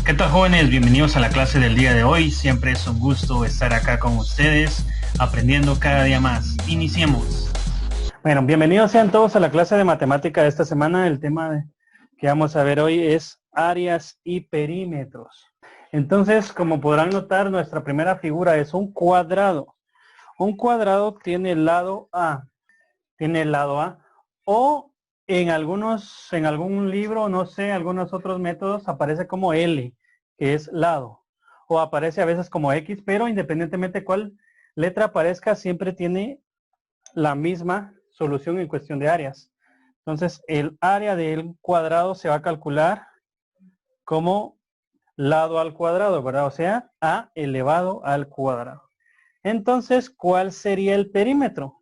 ¿Qué tal, jóvenes? Bienvenidos a la clase del día de hoy. Siempre es un gusto estar acá con ustedes, aprendiendo cada día más. Iniciemos. Bueno, bienvenidos sean todos a la clase de matemática de esta semana. El tema que vamos a ver hoy es áreas y perímetros. Entonces, como podrán notar, nuestra primera figura es un cuadrado. Un cuadrado tiene el lado A. O en algún libro, no sé, algunos otros métodos aparece como L, que es lado. O aparece a veces como X, pero independientemente de cuál letra aparezca, siempre tiene la misma solución en cuestión de áreas. Entonces, el área del cuadrado se va a calcular como lado al cuadrado, ¿verdad? O sea, A elevado al cuadrado. Entonces, ¿cuál sería el perímetro?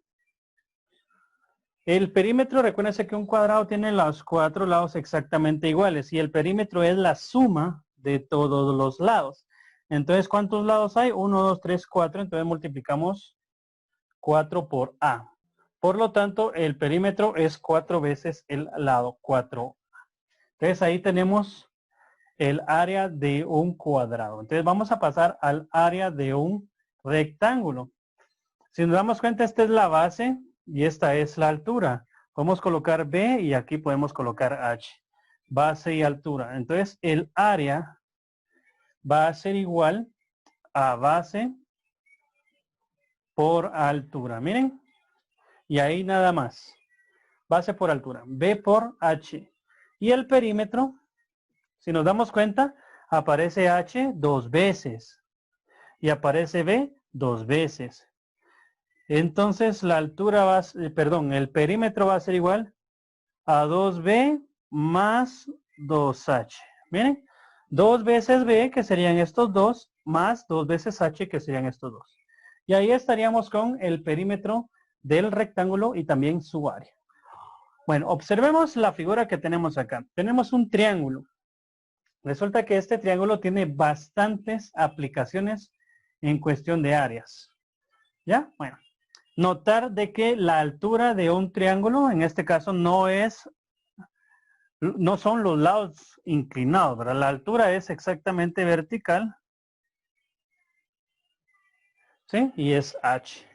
El perímetro, recuérdense que un cuadrado tiene los 4 lados exactamente iguales y el perímetro es la suma de todos los lados. Entonces, ¿cuántos lados hay? 1, 2, 3, 4. Entonces multiplicamos 4 por A. Por lo tanto, el perímetro es 4 veces el lado 4. Entonces, ahí tenemos el área de un cuadrado. Entonces, vamos a pasar al área de un rectángulo. Si nos damos cuenta, esta es la base y esta es la altura. Podemos colocar B y aquí podemos colocar H. Base y altura. Entonces, el área va a ser igual a base por altura. Miren. Y ahí nada más. Base por altura. B por H. Y el perímetro, si nos damos cuenta, aparece H 2 veces. Y aparece B 2 veces. Entonces la altura va a ser, el perímetro va a ser igual a 2B más 2H. Miren, 2 veces B, que serían estos dos, más 2 veces H, que serían estos dos. Y ahí estaríamos con el perímetro del rectángulo y también su área. Bueno, observemos la figura que tenemos acá. Tenemos un triángulo. Resulta que este triángulo tiene bastantes aplicaciones en cuestión de áreas. ¿Ya? Bueno. Notar de que la altura de un triángulo, en este caso, no son los lados inclinados, ¿verdad? La altura es exactamente vertical. ¿Sí? Y es H.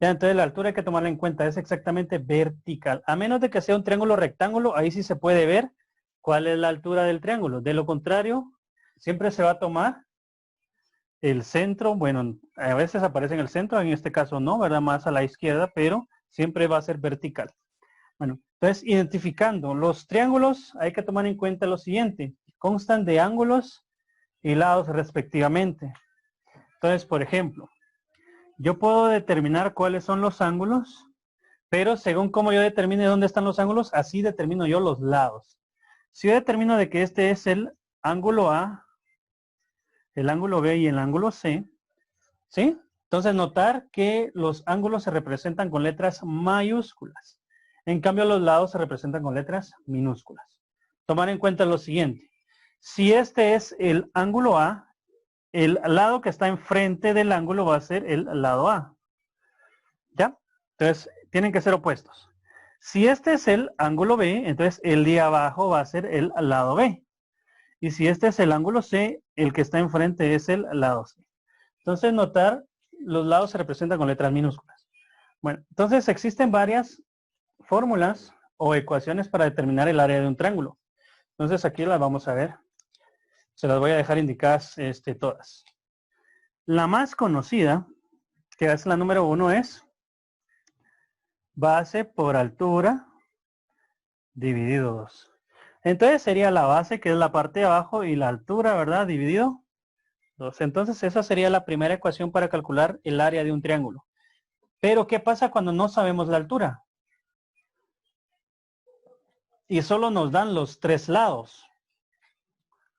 Ya, entonces la altura hay que tomarla en cuenta, es exactamente vertical. A menos de que sea un triángulo rectángulo, ahí sí se puede ver cuál es la altura del triángulo. De lo contrario, siempre se va a tomar el centro. Bueno, a veces aparece en el centro, en este caso no, ¿verdad? Más a la izquierda, pero siempre va a ser vertical. Bueno, entonces identificando los triángulos hay que tomar en cuenta lo siguiente. Constan de ángulos y lados respectivamente. Entonces, por ejemplo, yo puedo determinar cuáles son los ángulos, pero según cómo yo determine dónde están los ángulos, así determino yo los lados. Si yo determino de que este es el ángulo A, el ángulo B y el ángulo C, ¿sí? Entonces notar que los ángulos se representan con letras mayúsculas. En cambio, los lados se representan con letras minúsculas. Tomar en cuenta lo siguiente. Si este es el ángulo A, el lado que está enfrente del ángulo va a ser el lado A. ¿Ya? Entonces, tienen que ser opuestos. Si este es el ángulo B, entonces el de abajo va a ser el lado B. Y si este es el ángulo C, el que está enfrente es el lado C. Entonces, notar, los lados se representan con letras minúsculas. Bueno, entonces existen varias fórmulas o ecuaciones para determinar el área de un triángulo. Entonces aquí las vamos a ver. Se las voy a dejar indicadas todas. La más conocida, que es la número 1, es base por altura dividido 2. Entonces sería la base, que es la parte de abajo, y la altura, ¿verdad? Dividido 2. Entonces esa sería la primera ecuación para calcular el área de un triángulo. Pero ¿qué pasa cuando no sabemos la altura? Y solo nos dan los 3 lados.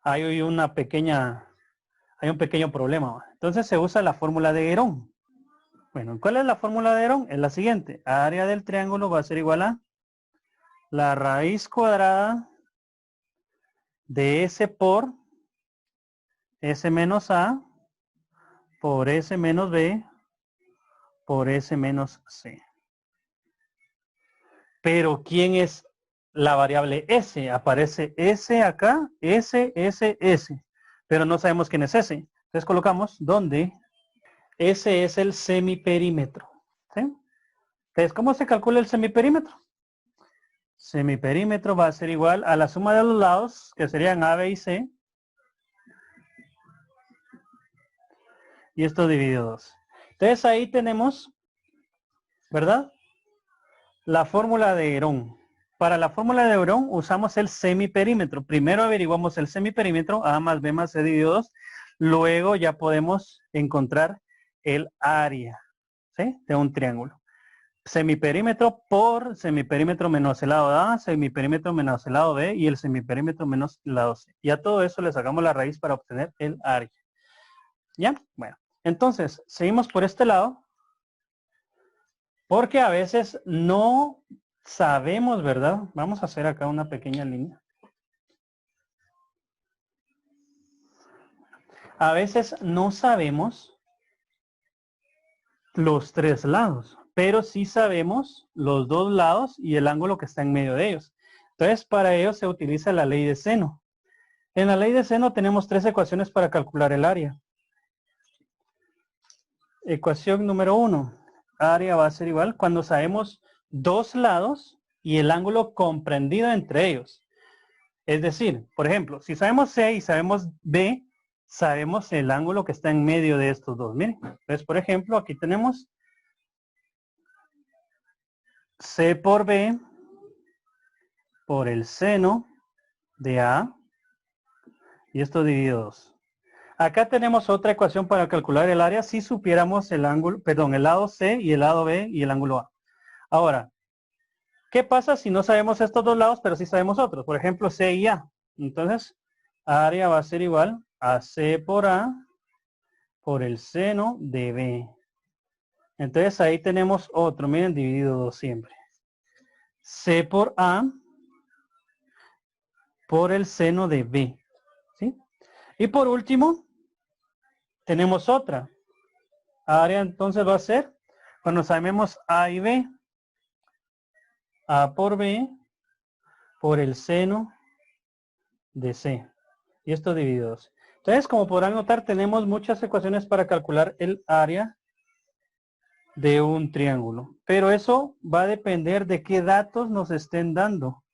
Hay un pequeño problema. Entonces se usa la fórmula de Herón. Bueno, ¿cuál es la fórmula de Herón? Es la siguiente. Área del triángulo va a ser igual a la raíz cuadrada de S por S menos A por S menos B por S menos C. Pero ¿quién es la variable S? Aparece S acá, S, S, S. pero no sabemos quién es ese. Entonces colocamos donde ese es el semiperímetro. ¿Sí? Entonces, ¿cómo se calcula el semiperímetro? Semiperímetro va a ser igual a la suma de los lados, que serían A, B y C. Y esto dividido 2. Entonces ahí tenemos, ¿verdad? La fórmula de Herón. Para la fórmula de Herón usamos el semiperímetro. Primero averiguamos el semiperímetro, A más B más C dividido 2. Luego ya podemos encontrar el área, ¿sí? De un triángulo. Semiperímetro por semiperímetro menos el lado A, semiperímetro menos el lado B y el semiperímetro menos el lado C. Y a todo eso le sacamos la raíz para obtener el área. ¿Ya? Bueno, entonces seguimos por este lado. Porque a veces no sabemos, ¿verdad? Vamos a hacer acá una pequeña línea. A veces no sabemos los tres lados, pero sí sabemos los dos lados y el ángulo que está en medio de ellos. Entonces, para ello se utiliza la ley de seno. En la ley de seno tenemos tres ecuaciones para calcular el área. Ecuación número 1. Área va a ser igual cuando sabemos dos lados y el ángulo comprendido entre ellos. Es decir, por ejemplo, si sabemos C y sabemos B, sabemos el ángulo que está en medio de estos dos. Miren, entonces, por ejemplo, aquí tenemos C por B por el seno de A y esto dividido 2. Acá tenemos otra ecuación para calcular el área si supiéramos el ángulo, perdón, el lado C y el lado B y el ángulo A. Ahora, ¿qué pasa si no sabemos estos dos lados, pero sí sabemos otros? Por ejemplo, C y A. Entonces, área va a ser igual a C por A por el seno de B. Entonces ahí tenemos otro, miren, dividido 2 siempre. C por A por el seno de B. ¿Sí? Y por último, tenemos otra. Área entonces va a ser, cuando sabemos A y B, A por B por el seno de C. Y esto dividido 2. Entonces, como podrán notar, tenemos muchas ecuaciones para calcular el área de un triángulo. Pero eso va a depender de qué datos nos estén dando.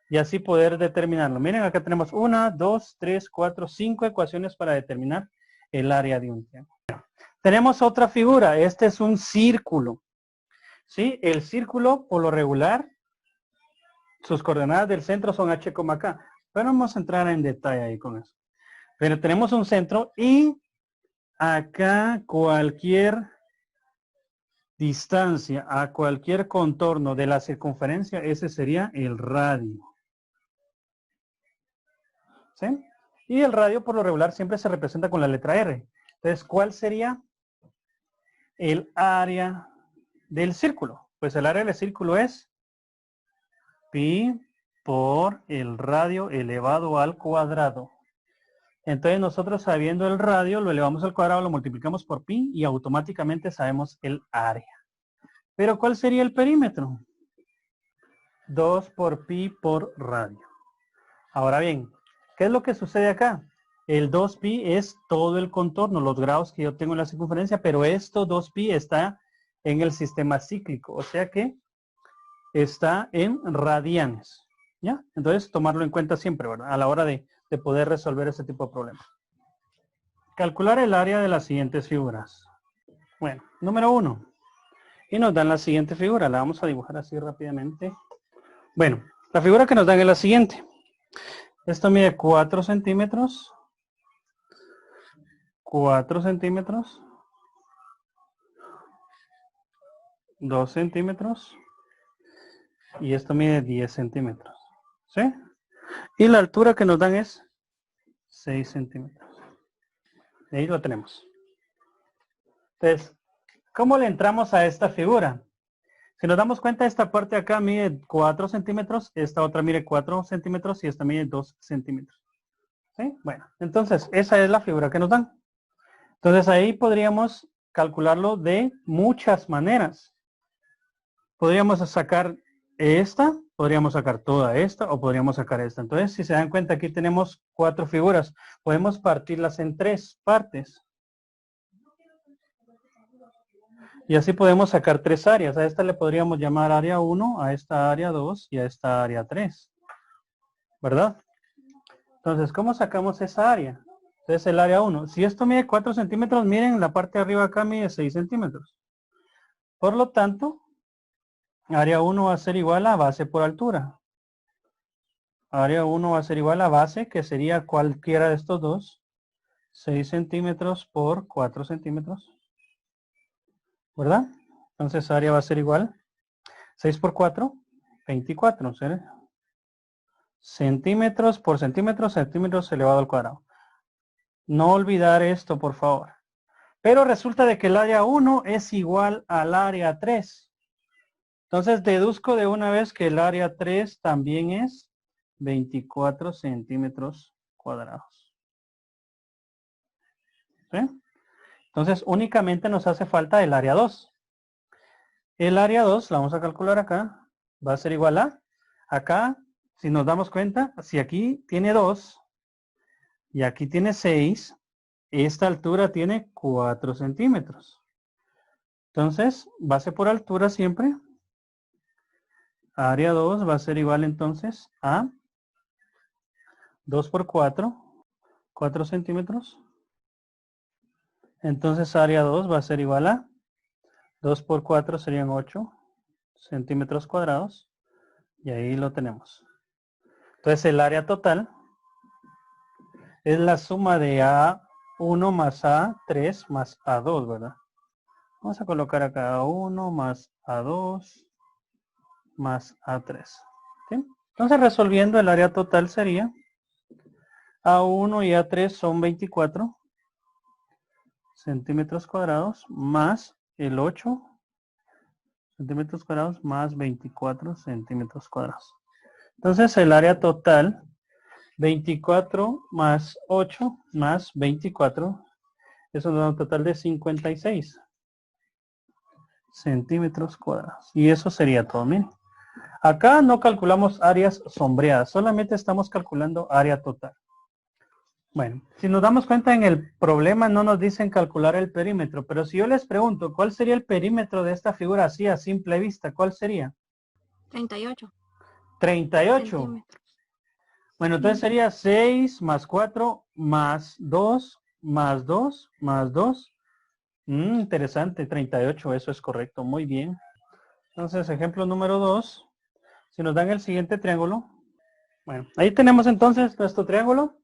Y así poder determinarlo. Miren, acá tenemos 1, 2, 3, 4, 5 ecuaciones para determinar el área de un triángulo. Tenemos otra figura. Este es un círculo. ¿Sí? El círculo, por lo regular, sus coordenadas del centro son h, k. Pero vamos a entrar en detalle ahí con eso. Pero tenemos un centro y acá cualquier distancia a cualquier contorno de la circunferencia, ese sería el radio. ¿Sí? Y el radio por lo regular siempre se representa con la letra R. Entonces, ¿cuál sería el área del círculo? Pues el área del círculo es pi por el radio elevado al cuadrado. Entonces nosotros sabiendo el radio, lo elevamos al cuadrado, lo multiplicamos por pi y automáticamente sabemos el área. Pero ¿cuál sería el perímetro? 2 por pi por radio. Ahora bien, ¿qué es lo que sucede acá? El 2pi es todo el contorno, los grados que yo tengo en la circunferencia, pero esto 2pi está en el sistema cíclico, o sea que está en radianes. ¿Ya? Entonces, tomarlo en cuenta siempre, ¿verdad? A la hora de poder resolver este tipo de problemas. Calcular el área de las siguientes figuras. Bueno, número 1. Y nos dan la siguiente figura. La vamos a dibujar así rápidamente. Bueno, la figura que nos dan es la siguiente. Esto mide 4 centímetros. 4 centímetros. 2 centímetros. Y esto mide 10 centímetros. ¿Sí? Y la altura que nos dan es 6 centímetros. Ahí lo tenemos. Entonces, ¿cómo le entramos a esta figura? Si nos damos cuenta, esta parte de acá mide 4 centímetros, esta otra mide 4 centímetros y esta mide 2 centímetros. ¿Sí? Bueno, entonces esa es la figura que nos dan. Entonces ahí podríamos calcularlo de muchas maneras. Podríamos sacar esta, podríamos sacar toda esta o podríamos sacar esta. Entonces, si se dan cuenta, aquí tenemos 4 figuras. Podemos partirlas en 3 partes. Y así podemos sacar 3 áreas. A esta le podríamos llamar área 1, a esta área 2 y a esta área 3. ¿Verdad? Entonces, ¿cómo sacamos esa área? Entonces, el área 1. Si esto mide 4 centímetros, miren, la parte de arriba acá mide 6 centímetros. Por lo tanto, área 1 va a ser igual a base por altura. Área 1 va a ser igual a base, que sería cualquiera de estos dos. 6 centímetros por 4 centímetros. ¿Verdad? Entonces, área va a ser igual. 6 por 4, 24. ¿Sí? Centímetros por centímetros, centímetros elevado al cuadrado. No olvidar esto, por favor. Pero resulta de que el área 1 es igual al área 3. Entonces deduzco de una vez que el área 3 también es 24 centímetros cuadrados. ¿Sí? Entonces únicamente nos hace falta el área 2. El área 2, la vamos a calcular acá, va a ser igual a, acá, si nos damos cuenta, si aquí tiene 2 y aquí tiene 6, esta altura tiene 4 centímetros. Entonces, base por altura siempre. Área 2 va a ser igual entonces a 2 por 4, 4 centímetros. Entonces área 2 va a ser igual a 2 por 4 serían 8 centímetros cuadrados. Y ahí lo tenemos. Entonces el área total es la suma de A1 más A3 más A2, ¿verdad? Vamos a colocar acá A1 más A2 más A3. ¿Sí? Entonces resolviendo el área total sería A1 y A3 son 24 centímetros cuadrados más el 8 centímetros cuadrados más 24 centímetros cuadrados. Entonces el área total, 24 más 8 más 24, eso nos da un total de 56 centímetros cuadrados. Y eso sería todo, miren. Acá no calculamos áreas sombreadas, solamente estamos calculando área total. Bueno, si nos damos cuenta en el problema no nos dicen calcular el perímetro, pero si yo les pregunto, ¿cuál sería el perímetro de esta figura así a simple vista? ¿Cuál sería? 38. 38. Centímetros. Bueno, entonces sería 6 más 4 más 2 más 2 más 2. Interesante, 38, eso es correcto, muy bien. Entonces, ejemplo número 2. Si nos dan el siguiente triángulo. Bueno, ahí tenemos entonces nuestro triángulo.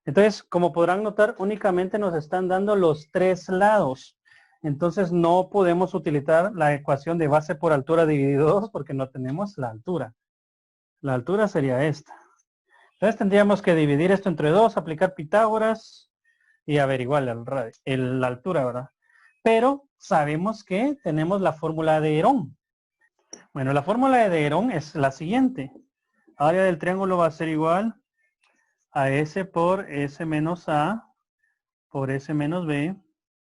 Entonces, como podrán notar, únicamente nos están dando los 3 lados. Entonces, no podemos utilizar la ecuación de base por altura dividido 2 porque no tenemos la altura. La altura sería esta. Entonces, tendríamos que dividir esto entre 2, aplicar Pitágoras y averiguar la altura, ¿verdad? Pero sabemos que tenemos la fórmula de Herón. Bueno, la fórmula de Herón es la siguiente. Área del triángulo va a ser igual a S por S menos A por S menos B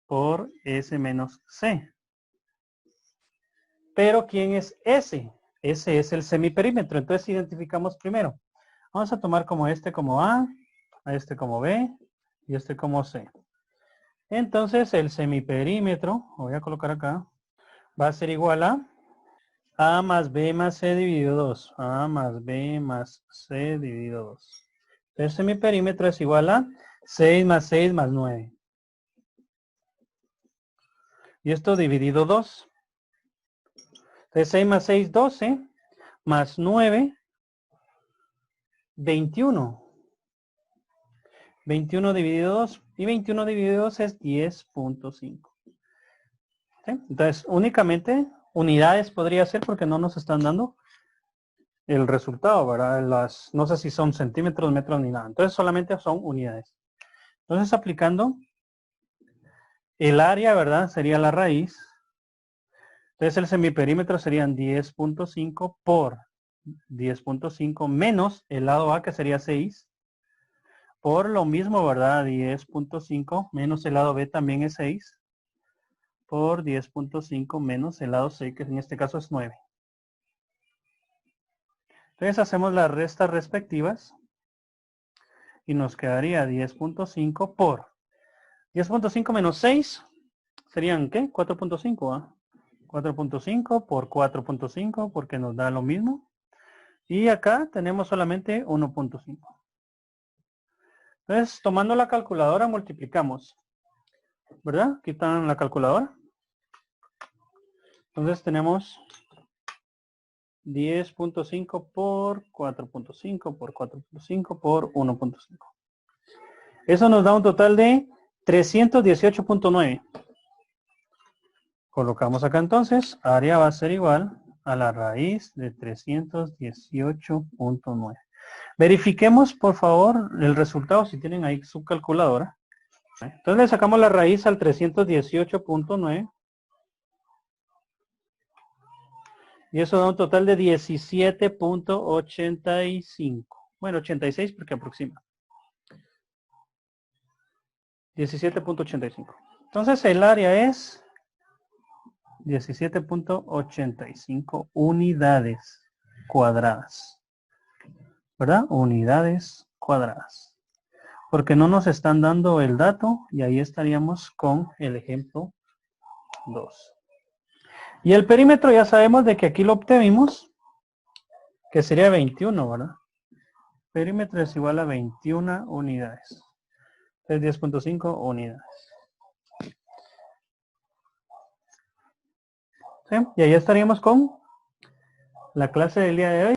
por S menos C. Pero ¿quién es S? S es el semiperímetro. Entonces identificamos primero. Vamos a tomar como este como A este como B y este como C. Entonces el semiperímetro, lo voy a colocar acá, va a ser igual a más B más C dividido 2. A más B más C dividido 2. El semiperímetro es igual a 6 más 6 más 9. Y esto dividido 2. Entonces 6 más 6, 12. Más 9, 21. 21 dividido 2. Y 21 dividido 2 es 10.5. ¿Sí? Entonces únicamente unidades podría ser porque no nos están dando el resultado, ¿verdad? No sé si son centímetros, metros ni nada. Entonces solamente son unidades. Entonces aplicando el área, ¿verdad? Sería la raíz. Entonces el semiperímetro serían 10.5 por 10.5 menos el lado A que sería 6. Por lo mismo, ¿verdad? 10.5 menos el lado B también es 6. Por 10.5 menos el lado C que en este caso es 9. Entonces hacemos las restas respectivas y nos quedaría 10.5 por 10.5 menos 6 serían ¿qué? 4.5, ¿ah? 4.5 por 4.5 porque nos da lo mismo. Y acá tenemos solamente 1.5. Entonces, tomando la calculadora, multiplicamos. ¿Verdad? Quitan la calculadora. Entonces tenemos 10.5 por 4.5 por 4.5 por 1.5. Eso nos da un total de 318.9. Colocamos acá entonces, área va a ser igual a la raíz de 318.9. Verifiquemos por favor el resultado si tienen ahí su calculadora. Entonces le sacamos la raíz al 318.9. Y eso da un total de 17.85. Bueno, 86 porque aproxima. 17.85. Entonces el área es 17.85 unidades cuadradas. ¿Verdad? Unidades cuadradas. Porque no nos están dando el dato y ahí estaríamos con el ejemplo 2. Y el perímetro ya sabemos de que aquí lo obtuvimos, que sería 21, ¿verdad? Perímetro es igual a 21 unidades. Es 10.5 unidades. ¿Sí? Y ahí estaríamos con la clase del día de hoy.